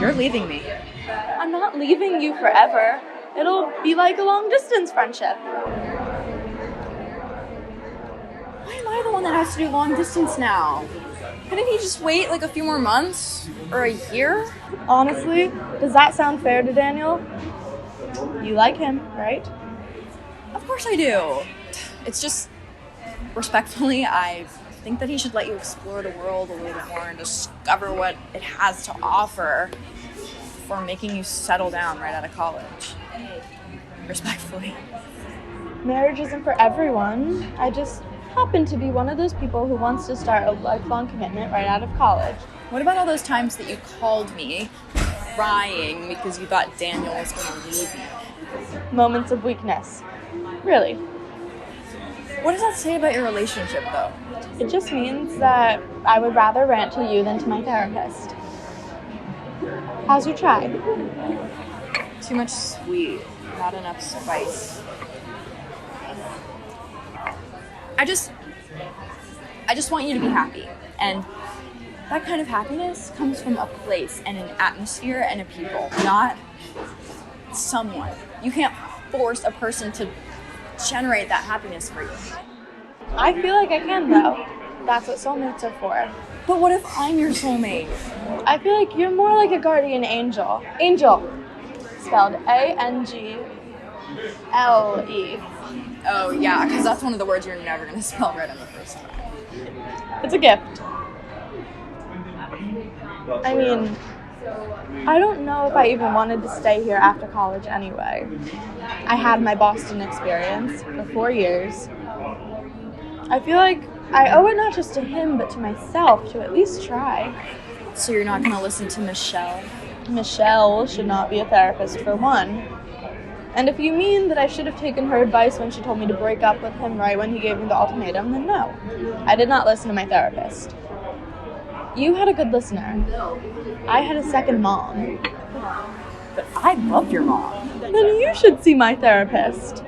You're leaving me. I'm not leaving you forever. It'll be like a long-distance friendship. Why am I the one that has to do long distance now? Couldn't he just wait like a few more months? Or a year? Honestly, does that sound fair to Daniel? You like him, right? Of course I do. It's just, respectfully, I think that he should let you explore the world a little bit more and discover what it has to offer before making you settle down right out of college. Respectfully. Marriage isn't for everyone. I just happen to be one of those people who wants to start a lifelong commitment right out of college. What about all those times that you called me crying because you thought Daniel was going to leave you? Moments of weakness. Really. What does that say about your relationship, though? It just means that I would rather rant to you than to my therapist. How's your chai? Too much sweet, not enough spice. I just want you to be happy. And that kind of happiness comes from a place and an atmosphere and a people, not someone. You can't force a person to generate that happiness for you. I feel like I can, though. That's what soulmates are for. But what if I'm your soulmate? I feel like you're more like a guardian angel. Angel. Spelled A-N-G-L-E. Oh yeah, because that's one of the words you're never going to spell right on the first time. It's a gift. I mean, I don't know if I even wanted to stay here after college anyway. I had my Boston experience for 4 years. I feel like I owe it not just to him, but to myself to at least try. So you're not going to listen to Michelle? Michelle should not be a therapist, for one. And if you mean that I should have taken her advice when she told me to break up with him right when he gave me the ultimatum, then no. I did not listen to my therapist. You had a good listener. I had a second mom. But I love your mom. Then you should see my therapist.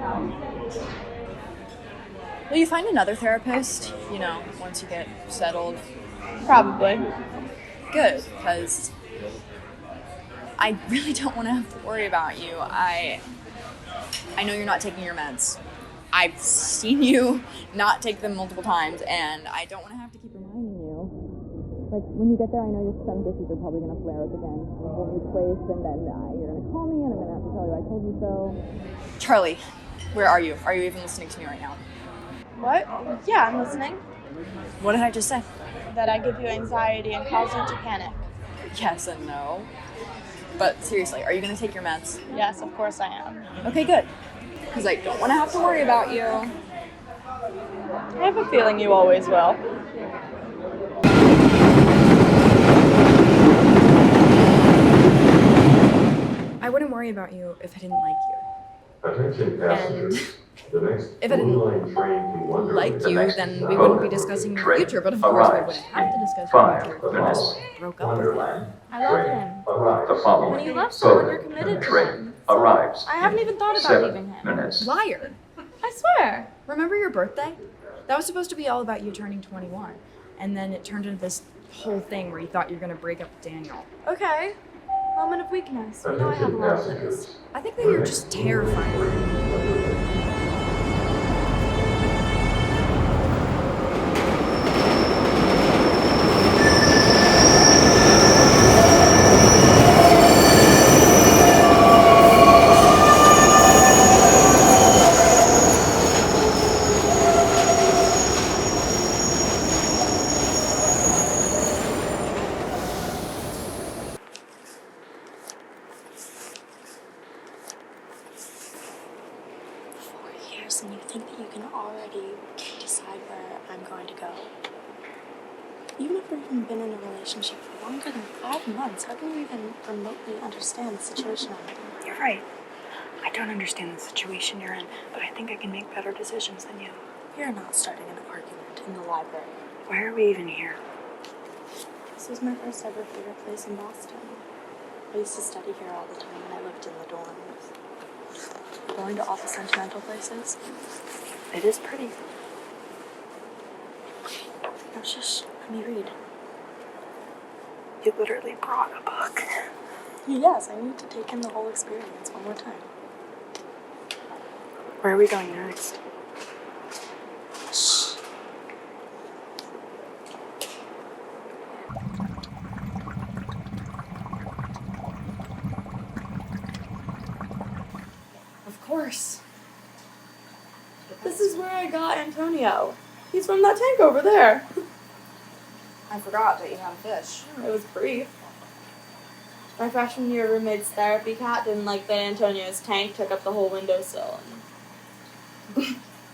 Will you find another therapist, once you get settled? Probably. Good, because I really don't want to have to worry about you. I know you're not taking your meds. I've seen you not take them multiple times, and I don't want to have to keep reminding you. Like, when you get there, I know your stomach issues are probably going to flare up again. In a whole new place, and then you're going to call me, and I'm going to have to tell you I told you so. Charlie, where are you? Are you even listening to me right now? What? Yeah, I'm listening. What did I just say? That I give you anxiety and cause you to panic. Yes and no. But seriously, are you going to take your meds? Yes, of course I am. Okay, good. Because I don't want to have to worry about you. I have a feeling you always will. I wouldn't worry about you if I didn't like you. Attention passengers. The next If I didn't Blue Line train to London. like The you, next then we wouldn't be Homage discussing your train future, but of course we arrives wouldn't have to discuss your 5 future. minutes. We broke up with you. Wonderland I love train him. arrives. The When following you love someone, you're Southern committed to train them. arrives. I haven't even thought about 7 leaving him. minutes. Liar. I swear. Remember your birthday? That was supposed to be all about you turning 21. And then it turned into this whole thing where you thought you were going to break up with Daniel. Okay. Moment of weakness. You know I have a Attention lot of those. passengers. I think that you're just terrified. And you think that you can already decide where I'm going to go. You've never even been in a relationship for longer than 5 months. How can you even remotely understand the situation I'm in? You're right. I don't understand the situation you're in, but I think I can make better decisions than you. We're not starting an argument in the library. Why are we even here? This was my first ever favorite place in Boston. I used to study here all the time when I lived in the dorms. Going to all the sentimental places. It is pretty. No, shush. Let me read. You literally brought a book. Yes, I need to take in the whole experience one more time. Where are we going next? Shh. Of course. This is where I got Antonio. He's from that tank over there. I forgot that you had a fish. It was brief. My freshman year roommate's therapy cat didn't like that Antonio's tank took up the whole windowsill.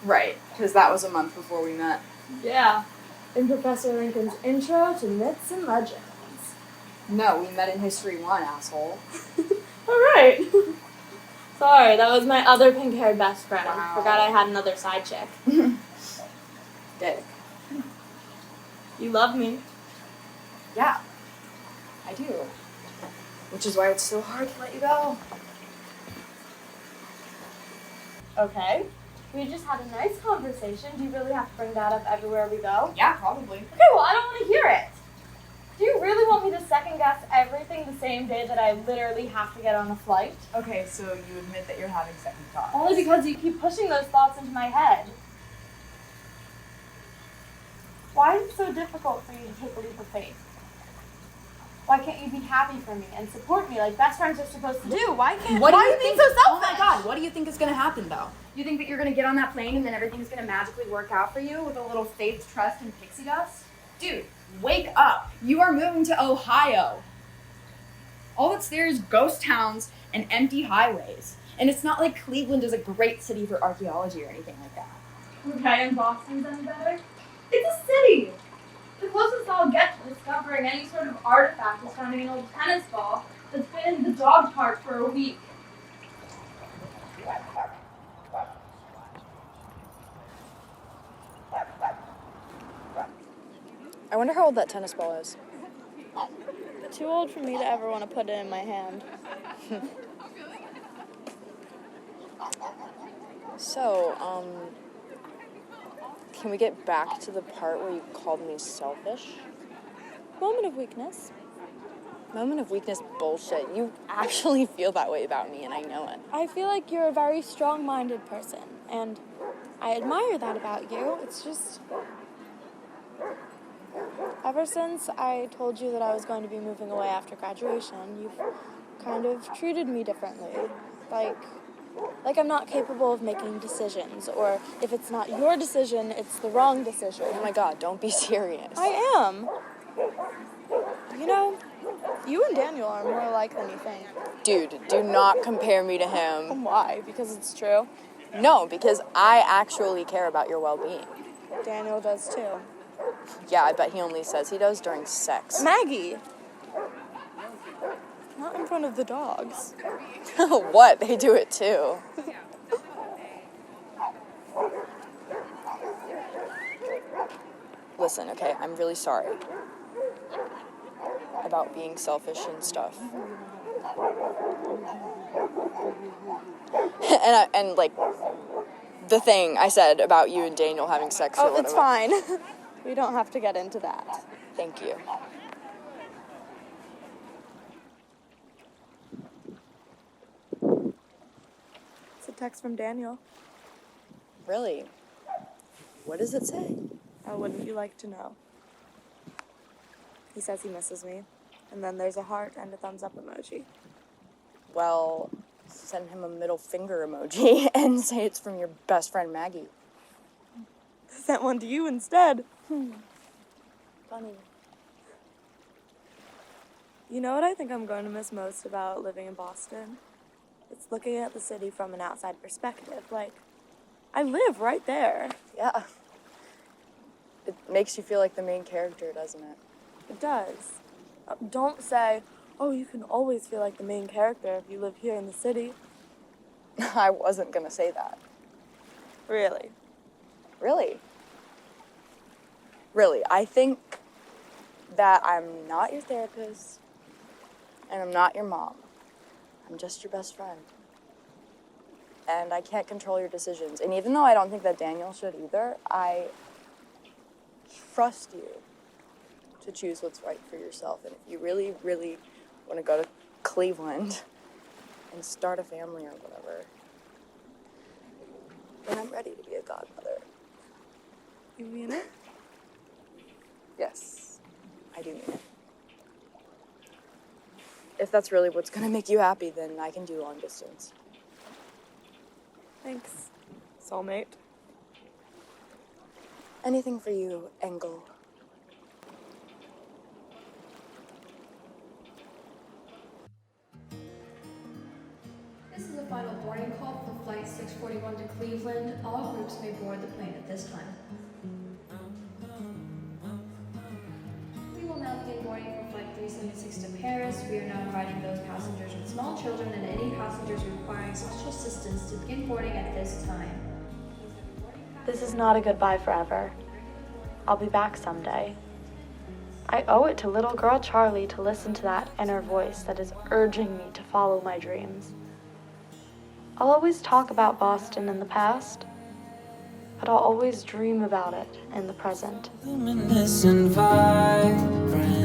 Right, because that was a month before we met. Yeah, in Professor Lincoln's Intro to Myths and Legends. No, we met in History 1, asshole. Alright. Sorry, that was my other pink-haired best friend. Wow. Forgot I had another side chick. Dick. You love me. Yeah, I do. Which is why it's so hard to let you go. Okay. We just had a nice conversation. Do you really have to bring that up everywhere we go? Yeah, probably. Okay, well, I don't want to hear it. Do you really want me to second guess everything the same day that I literally have to get on a flight? Okay, so you admit that you're having second thoughts. Only because you keep pushing those thoughts into my head. Why is it so difficult for you to take a leap of faith? Why can't you be happy for me and support me like best friends are supposed to do? Why are you being so selfish? Oh my god, what do you think is gonna happen though? You think that you're gonna get on that plane and then everything's gonna magically work out for you with a little faith, trust, and pixie dust? Dude, wake up. You are moving to Ohio. All that's there is ghost towns and empty highways. And it's not like Cleveland is a great city for archaeology or anything like that. Okay, and Boston's any better? It's a city! The closest I'll get to discovering any sort of artifact is finding an old tennis ball that's been in the dog park for a week. I wonder how old that tennis ball is. Too old for me to ever want to put it in my hand. So, can we get back to the part where you called me selfish? Moment of weakness. Moment of weakness bullshit. You actually feel that way about me, and I know it. I feel like you're a very strong-minded person, and I admire that about you. It's just... Ever since I told you that I was going to be moving away after graduation, you've kind of treated me differently. Like I'm not capable of making decisions, or if it's not your decision, it's the wrong decision. Oh my god, don't be serious. I am. You know, you and Daniel are more alike than you think. Dude, do not compare me to him. Why? Because it's true. No, because I actually care about your well-being. Daniel does too. Yeah, I bet he only says he does during sex. Maggie! Not in front of the dogs. What? They do it too. Listen, okay, I'm really sorry about being selfish and stuff. and like the thing I said about you and Daniel having sex or whatever. It's fine. We don't have to get into that. Thank you. It's a text from Daniel. Really? What does it say? How wouldn't you like to know? He says he misses me. And then there's a heart and a thumbs up emoji. Well, send him a middle finger emoji and say it's from your best friend Maggie. Sent one to you instead. Funny. You know what I think I'm going to miss most about living in Boston? It's looking at the city from an outside perspective. Like, I live right there. Yeah. It makes you feel like the main character, doesn't it? It does. Don't say, oh, you can always feel like the main character if you live here in the city. I wasn't gonna say that. Really? Really? Really, I think that I'm not your therapist, and I'm not your mom. I'm just your best friend. And I can't control your decisions. And even though I don't think that Daniel should either, I trust you to choose what's right for yourself. And if you really, really want to go to Cleveland and start a family or whatever, then I'm ready to be a godmother. You mean it? Yes, I do mean it. If that's really what's gonna make you happy, then I can do long distance. Thanks, soulmate. Anything for you, Engel. This is a final boarding call for Flight 641 to Cleveland. All groups may board the plane at this time. We will now begin boarding for Flight 376 to Paris. We are now inviting those passengers with small children and any passengers requiring special assistance to begin boarding at this time. This is not a goodbye forever. I'll be back someday. I owe it to little girl Charlie to listen to that inner voice that is urging me to follow my dreams. I'll always talk about Boston in the past, but I'll always dream about it in the present. Luminous and vibrant.